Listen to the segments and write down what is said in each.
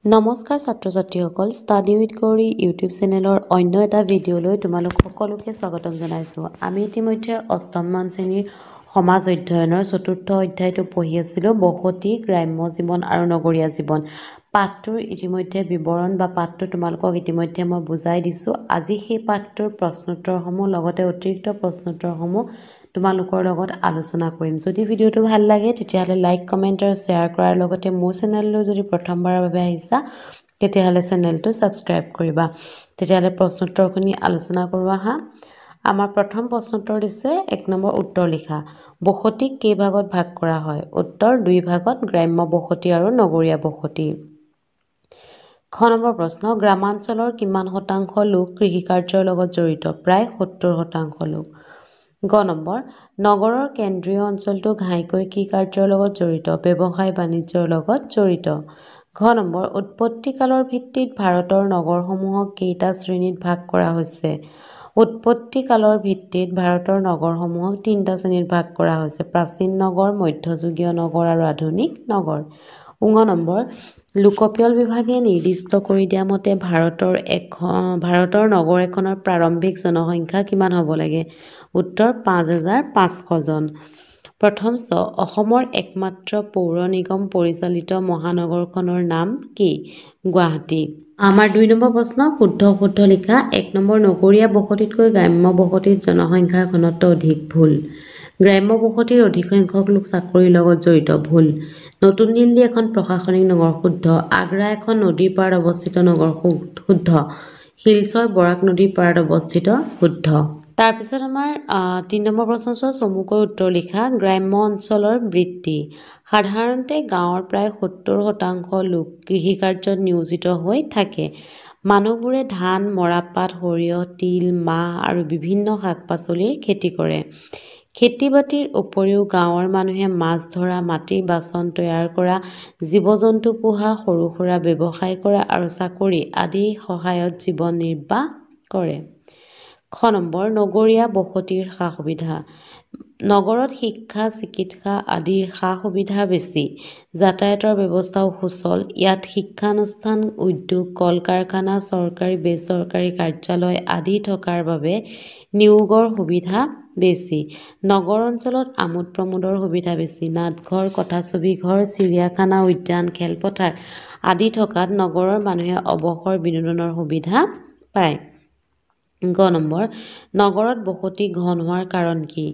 নমস্কাৰ ছাত্ৰ ছাত্ৰীসকল ষ্টাডি উইথ গৌৰী ইউটিউব চেনেলৰ অন্য এটা ভিডিঅ'লৈ তোমালোক সকলোকে স্বাগতম জনাইছোঁ। আমি ইতিমধ্যে অষ্টমমান শ্ৰেণীৰ সমাজ অধ্যয়নৰ চতুৰ্থ অধ্যায়টো পঢ়ি আছিলোঁ, বসতি, গ্ৰাম্য জীৱন আৰু নগৰীয়া জীৱন। পাঠটোৰ ইতিমধ্যে বিৱৰণ বা পাঠটো তোমালোকক ইতিমধ্যে মই বুজাই দিছোঁ। আজি সেই পাঠটোৰ প্ৰশ্নোত্তৰসমূহ লগতে অতিৰিক্ত প্ৰশ্নোত্তৰসমূহ তোমালোকৰ লগত আলোচনা কৰিম। যদি ভিডিঅ'টো ভাল লাগে তেতিয়াহ'লে লাইক, কমেণ্ট আৰু শ্বেয়াৰ কৰাৰ লগতে মোৰ চেনেললৈ যদি প্ৰথমবাৰৰ বাবে আহিছা তেতিয়াহ'লে চেনেলটো ছাবস্ক্ৰাইব কৰিবা। তেতিয়াহ'লে প্ৰশ্নোত্তৰখিনি আলোচনা কৰোঁ আহা। আমাৰ প্ৰথম প্ৰশ্নোত্তৰ দিছে 1 নম্বৰ উত্তৰ লিখা। বসতিক কেইভাগত ভাগ কৰা হয়? উত্তৰ 2 ভাগত, গ্ৰাম্য বসতি আৰু নগৰীয়া বসতি। খ নম্বৰ প্ৰশ্ন, গ্ৰামাঞ্চলৰ কিমান শতাংশ লোক কৃষিকাৰ্যৰ লগত জড়িত? প্ৰায় 70% লোক। গ নম্বৰ, নগৰৰ কেন্দ্ৰীয় অঞ্চলটো ঘাইকৈ কি কাৰ্যৰ লগত জড়িত? ব্যৱসায় বাণিজ্যৰ লগত জড়িত। ঘ নম্বৰ, উৎপত্তি কালৰ ভিত্তিত ভাৰতৰ নগৰসমূহক কেইটা শ্ৰেণীত ভাগ কৰা হৈছে? উৎপত্তি কালৰ ভিত্তিত ভাৰতৰ নগৰসমূহক 3টা শ্ৰেণীত ভাগ কৰা হৈছে: প্ৰাচীন নগৰ, মধ্যযুগীয় নগৰ আৰু আধুনিক নগৰ। ঙ নম্বৰ, লোকপিয়ল বিভাগে নিৰ্দিষ্ট কৰি দিয়া মতে ভাৰতৰ নগৰ এখনৰ প্ৰাৰম্ভিক জনসংখ্যা কিমান হ'ব লাগে? উত্তৰ 5,500 জন। প্ৰথম অসমৰ একমাত্ৰ পৌৰ নিগম পৰিচালিত মহানগৰখনৰ নাম কি? গুৱাহাটী। আমাৰ 2 নম্বৰ প্ৰশ্ন, শুদ্ধ অশুদ্ধ লিখা। 1 নম্বৰ, নগৰীয়া বসতিতকৈ গ্ৰাম্য বসতিত জনসংখ্যাৰ ঘনত্ব অধিক। ভুল। গ্ৰাম্য বসতিৰ অধিক সংখ্যক লোক চাকৰিৰ লগত জড়িত। ভুল। নতুন দিল্লী এখন প্ৰশাসনিক নগৰ। শুদ্ধ। আগ্ৰা এখন নদীৰ পাৰত অৱস্থিত নগৰ। শুদ্ধ। শিলচৰ বৰাক নদীৰ পাৰত অৱস্থিত। শুদ্ধ। তাৰপিছত আমাৰ 3 নম্বৰ প্ৰশ্ন চোৱা, চমুকৈ উত্তৰ লিখা। গ্ৰাম্য অঞ্চলৰ বৃত্তি। সাধাৰণতে গাঁৱৰ প্ৰায় 70% লোক কৃষিকাৰ্যত নিয়োজিত হৈ থাকে। মানুহবোৰে ধান, মৰাপাট, সৰিয়হ, তিল, মাহ আৰু বিভিন্ন শাক পাচলিৰ খেতি কৰে। খেতি বাতিৰ উপৰিও গাঁৱৰ মানুহে মাছ ধৰা, মাটিৰ বাচন তৈয়াৰ কৰা, জীৱ-জন্তু পোহা, সৰু সুৰা ব্যৱসায় কৰা আৰু চাকৰি আদিৰ সহায়ত জীৱন নিৰ্বাহ কৰে। খ নম্বৰ, নগৰীয়া বসতিৰ সা-সুবিধা। নগৰত শিক্ষা, চিকিৎসা আদিৰ সা-সুবিধা বেছি। যাতায়াতৰ ব্যৱস্থাও সুচল। ইয়াত শিক্ষানুষ্ঠান, উদ্যোগ, কল-কাৰখানা, চৰকাৰী বেচৰকাৰী কাৰ্যালয় আদি থকাৰ বাবে নিয়োগৰ সুবিধা বেছি। নগৰ অঞ্চলত আমোদ প্ৰমোদৰ সুবিধা বেছি। নাটঘৰ, কথাছবি ঘৰ, চিৰিয়াখানা, উদ্যান, খেলপথাৰ আদি থকাত নগৰৰ মানুহে অৱসৰ বিনোদনৰ সুবিধা পায়। গ নম্বৰ, নগৰত বসতি ঘন হোৱাৰ কাৰণ কি?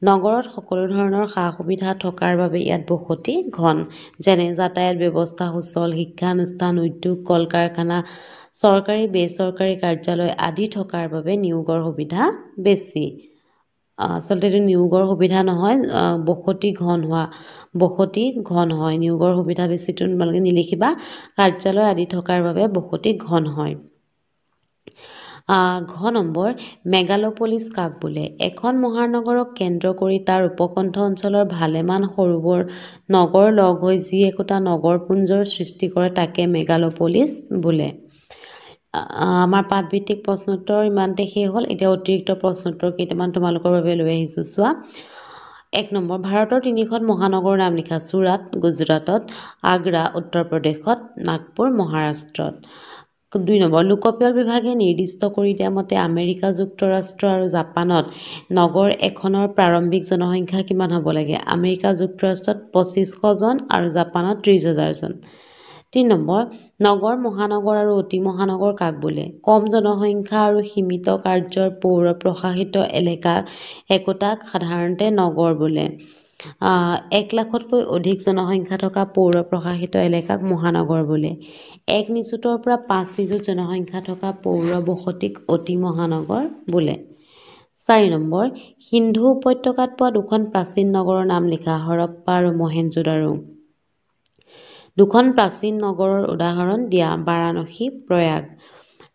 নগৰত সকলো ধৰণৰ সা-সুবিধা থকাৰ বাবে ইয়াত বসতি ঘন। যেনে যাতায়াত ব্যৱস্থা সুচল, শিক্ষানুষ্ঠান, উদ্যোগ, কল-কাৰখানা, চৰকাৰী বেচৰকাৰী কাৰ্যালয় আদি থকাৰ বাবে নিয়োগৰ সুবিধা বেছি। আচলতে এইটো নিয়োগৰ সুবিধা নহয়, বসতি ঘন হোৱা। বসতি ঘন হয়, নিয়োগৰ সুবিধা বেছিটো তোমালোকে নিলিখিবা। কাৰ্যালয় আদি থকাৰ বাবে বসতি ঘন হয়। ঘ নম্বৰ, মেগালোপলিছ কাক বোলে? এখন মহানগৰক কেন্দ্ৰ কৰি তাৰ উপকণ্ঠ অঞ্চলৰ ভালেমান সৰু নগৰ লগ হৈ যি একোটা নগৰপুঞ্জৰ সৃষ্টি কৰে তাকে মেগালোপলিছ বোলে। আমাৰ পাঠভিত্তিক প্ৰশ্নোত্তৰ ইমানতে শেষ হ'ল। এতিয়া অতিৰিক্ত প্ৰশ্নোত্তৰ কেইটামান তোমালোকৰ বাবে লৈ আহিছোঁ চোৱা। 1 নম্বৰ, ভাৰতৰ 3খন মহানগৰৰ নাম লিখা। চুৰাট গুজৰাটত, আগ্ৰা উত্তৰ প্ৰদেশত, নাগপুৰ মহাৰাষ্ট্ৰত। 2 নম্বৰ, লোকপিয়ল বিভাগে নিৰ্দিষ্ট কৰি দিয়া মতে আমেৰিকা যুক্তৰাষ্ট্ৰ আৰু জাপানত নগৰ এখনৰ প্ৰাৰম্ভিক জনসংখ্যা কিমান হ'ব লাগে? আমেৰিকা যুক্তৰাষ্ট্ৰত 2500 জন আৰু জাপানত 30,000 জন। 3 নম্বৰ, নগৰ, মহানগৰ আৰু অতি মহানগৰ কাক বোলে? কম জনসংখ্যা আৰু সীমিত কাৰ্যৰ পৌৰ প্ৰশাসিত এলেকা একোটাক সাধাৰণতে নগৰ বোলে। 1 লাখতকৈ অধিক জনসংখ্যা থকা পৌৰ প্ৰশাসিত এলেকাক মহানগৰ বোলে। 1 নিযুতৰ পৰা 5 নিযুত জনসংখ্যা থকা পৌৰ বসতিক অতি মহানগৰ বোলে। 4 নম্বৰ, সিন্ধু উপত্যকাত পোৱা 2খন প্ৰাচীন নগৰৰ নাম লিখা। হৰপ্পা আৰু মহেঞ্জোদাৰো। 2খন প্ৰাচীন নগৰৰ উদাহৰণ দিয়া। বাৰাণসী, প্ৰয়াগ।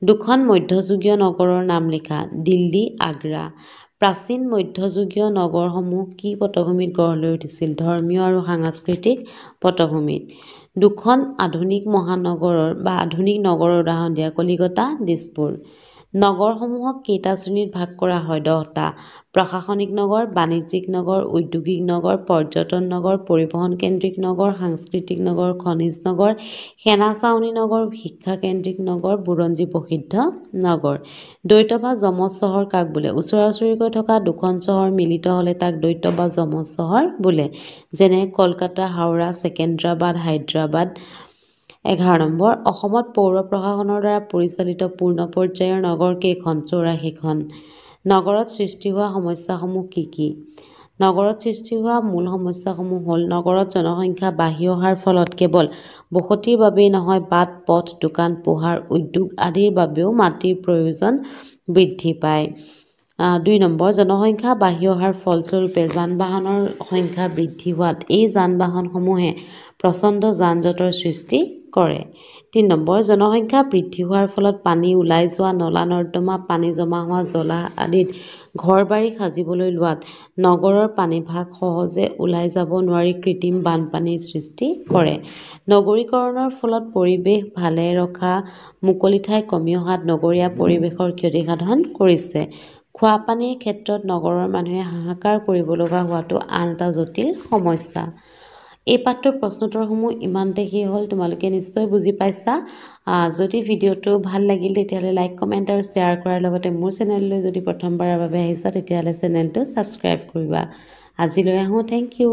2খন মধ্যযুগীয় নগৰৰ নাম লিখা। দিল্লী, আগ্ৰা। প্ৰাচীন মধ্যযুগীয় নগৰসমূহ কি পটভূমিত গঢ় লৈ উঠিছিল? ধৰ্মীয় আৰু সাংস্কৃতিক পটভূমিত। 2খন আধুনিক মহানগৰৰ বা আধুনিক নগৰৰ উদাহৰণ দিয়া। কলিকতা, দিছপুৰ। নগৰসমূহক কেইটা শ্ৰেণীত ভাগ কৰা হয় 10টা প্ৰশাসনিক নগৰ বাণিজ্যিক নগৰ ঔদ্যোগিক নগৰ পৰ্যটন নগৰ পৰিবহণ কেন্দ্ৰিক নগৰ সাংস্কৃতিক নগৰ খনিজ নগৰ সেনা ছাউনী নগৰ শিক্ষা কেন্দ্ৰিক নগৰ বুৰঞ্জী প্ৰসিদ্ধ নগৰ দ্বৈত বা যমজ চহৰ কাক বোলে ওচৰা-ওচৰিকৈ থকা দুখন চহৰ মিলিত হ'লে তাক দ্বৈত বা যমজ চহৰ বোলে যেনে কলকাতা হাওৰা সেকেন্দ্ৰাবাদ হায়দৰাবাদ 11 নম্বৰ অসমত পৌৰ প্ৰশাসনৰ দ্বাৰা পৰিচালিত পূৰ্ণ পৰ্যায়ৰ নগৰ কেইখন 84খন নগৰত সৃষ্টি হোৱা সমস্যাসমূহ কি নগৰত সৃষ্টি হোৱা মূল সমস্যাসমূহ হ'ল নগৰত জনসংখ্যা বাঢ়ি অহাৰ ফলত কেৱল বসতিৰ বাবেই নহয় বাট পথ দোকান পোহাৰ উদ্যোগ আদিৰ বাবেও মাটিৰ প্ৰয়োজন বৃদ্ধি পায় 2 নম্বৰ জনসংখ্যা বাঢ়ি অহাৰ ফলস্বৰূপে যান-বাহনৰ সংখ্যা বৃদ্ধি হোৱাত এই যান-বাহনসমূহে প্ৰচণ্ড যান-জঁটৰ সৃষ্টি কৰে 3 নম্বৰ জনসংখ্যা বৃদ্ধি হোৱাৰ ফলত পানী ওলাই যোৱা নলা-নৰ্দমা পানী জমা হোৱা জলা আদিত ঘৰ-বাৰী সাজিবলৈ লোৱাত নগৰৰ পানীভাগ সহজে ওলাই যাব নোৱাৰি কৃত্ৰিম বানপানীৰ সৃষ্টি কৰে নগৰীকৰণৰ ফলত পৰিৱেশ ভালে ৰখা মুকলি ঠাই কমি অহাত নগৰীয়া পৰিৱেশৰ ক্ষতিসাধন কৰিছে খোৱা পানীৰ ক্ষেত্ৰত নগৰৰ মানুহে হাহাকাৰ কৰিব লগা হোৱাটো আন এটা জটিল সমস্যা এই পাঠটোৰ প্ৰশ্নোত্তৰসমূহ ইমানতে শেষ হ'ল তোমালোকে নিশ্চয় বুজি পাইছা যদি ভিডিঅ'টো ভাল লাগিল তেতিয়াহ'লে লাইক কমেণ্ট আৰু শ্বেয়াৰ কৰাৰ লগতে মোৰ চেনেললৈ যদি প্ৰথমবাৰৰ বাবে আহিছা তেতিয়াহ'লে চেনেলটো ছাবস্ক্ৰাইব কৰিবা আজিলৈ আহোঁ থেংক ইউ